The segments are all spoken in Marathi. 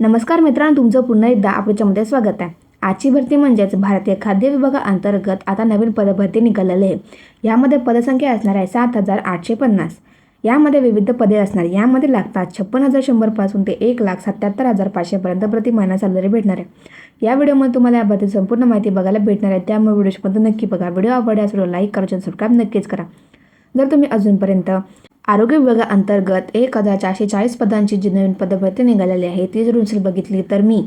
नमस्कार मित्रांनो, तुमचं पुन्हा एकदा आपल्याच्यामध्ये स्वागत आहे। आजची भरती म्हणजेच भारतीय खाद्य विभागाअंतर्गत आता नवीन पदभरती निघालेली आहे। यामध्ये पदसंख्या असणार आहे 7,850। यामध्ये विविध पदे असणार। यामध्ये लागतात 56,100 पासून ते 1,77,500 पर्यंत प्रति महिना सॅलरी भेटणार आहे। या व्हिडिओमध्ये तुम्हाला या भरतीची संपूर्ण माहिती बघायला भेटणार आहे, त्यामुळे व्हिडिओ नक्की बघा। व्हिडिओ आवडल्यास लाईक करा, सबस्क्राईब नक्कीच करा। जर तुम्ही अजूनपर्यंत आरोग्य विभागाअंतर्गत 1,440 पदांची जी नवीन पदभरती निघालेली आहे ती जर उंची बघितली तर मी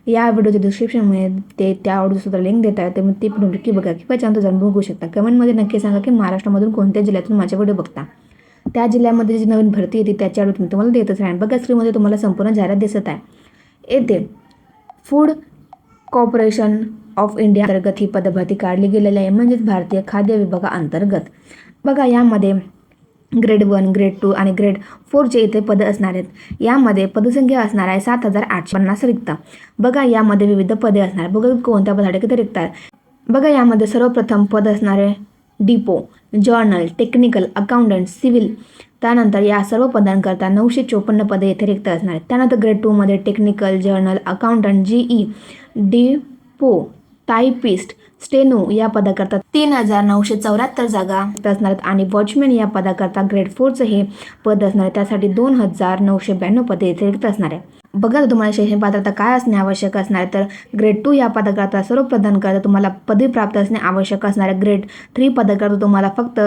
या व्हिडिओच्या डिस्क्रिप्शनमध्ये त्या ऑडिओसुद्धा लिंक देत आहे, तर ती पण नक्की बघा किंवा चॅनल जाऊन बघू शकता। कमेंटमध्ये नक्की सांगा की महाराष्ट्रामधून कोणत्या जिल्ह्यातून माझे व्हिडिओ बघता। त्या जिल्ह्यामध्ये जी नवीन भरती येते त्याची ऑडिओ मी तुम्हाला देतच राहीन। बघा, स्क्रीनमध्ये तुम्हाला संपूर्ण जाहिरात दिसत आहे। येथे फूड कॉर्पोरेशन ऑफ इंडिया अंतर्गत ही पदभरती काढली गेलेली आहे, म्हणजेच भारतीय खाद्य विभागाअंतर्गत। बघा, यामध्ये ग्रेड 1, ग्रेड 2 आणि ग्रेड 4चे इथे पद असणार आहेत। यामध्ये पदसंख्या असणार आहे 7,850 रिक्त। बघा, यामध्ये विविध पदे असणार। बघा कोणत्या पदासाठी किती रिक्त आहेत। बघा, यामध्ये सर्वप्रथम पद असणार आहे depot, journal, technical, accountant, civil. त्यानंतर या सर्व पदांकरता 954 पदे येथे रिक्त असणार आहेत। त्यानंतर ग्रेड 2 मध्ये technical, journal, accountant, GE, depot, typist, steno या पदाकरता 3,974 जागा असणार आहेत। आणि वॉचमॅन या पदाकरता ग्रेड 4चं हे पद असणार आहे, त्यासाठी 2,992 पदे येथे रिक्त असणार आहे। बघा, तुम्हाला शैक्षणिक पात्रता काय असणे आवश्यक असणार आहे, तर ग्रेड 2 या पदाकरता सर्व पदांकरता तुम्हाला पदवी प्राप्त असणे आवश्यक असणार आहे। ग्रेड 3 पदाकरता तुम्हाला फक्त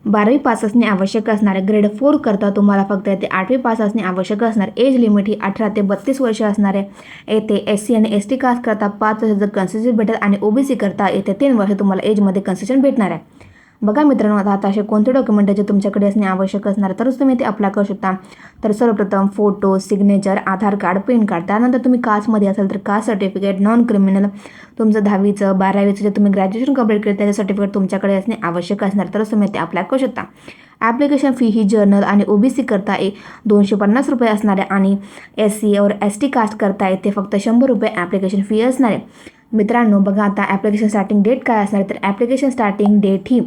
12वी पास असणे आवश्यक असणार आहे। ग्रेड 4 करता तुम्हाला फक्त येथे 8वी पास असणे आवश्यक असणार। एज लिमिट ही 18 ते 32 वर्ष असणार आहे। येथे SC आणि ST कास्ट करता 5 वर्षाचं कन्सेशन भेटेल आणि OBC करता येथे 3 वर्ष तुम्हाला एजमध्ये कन्सेशन भेटणार आहे। बघा मित्रांनो, आता असे कोणते डॉक्युमेंटाचे तुमच्याकडे असणे आवश्यक असणार तरच तुम्ही ते अप्लाय करू शकता। तर सर्वप्रथम फोटो, सिग्नेचर, आधार कार्ड, पॅन कार्ड। त्यानंतर तुम्ही कास्टमध्ये असाल तर कास्ट सर्टिफिकेट, नॉन क्रिमिनल, तुमचं 10वीचं 12वीचं जे तुम्ही ग्रॅज्युएशन कंप्लीट केलं त्याचं सर्टिफिकेट तुमच्याकडे असणे आवश्यक असणार तरच तुम्ही ते अप्लाय करू शकता। ॲप्लिकेशन फी ही जर्नल आणि OBC करता 250 रुपये असणार आहे आणि SC और ST कास्ट करता येते फक्त 100 रुपये ॲप्लिकेशन फी असणार आहे। मित्रांनो, बघा आता ॲप्लिकेशन स्टार्टिंग डेट काय असणार तर ॲप्लिकेशन स्टार्टिंग डेट ही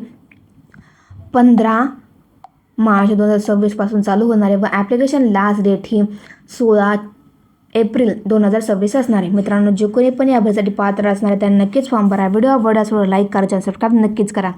15 मार्च 2026 पासून चालू होणार आहे व ॲप्लिकेशन लास्ट डेट ही 16 एप्रिल 2026 असणार आहे। मित्रांनो, जे कोणी पण या भरतीसाठी पात्र असणार आहे त्यांनी नक्कीच फॉर्म भरा। व्हिडिओ आवडल्यास लाईक करा, सबस्क्राईब नक्कीच करा।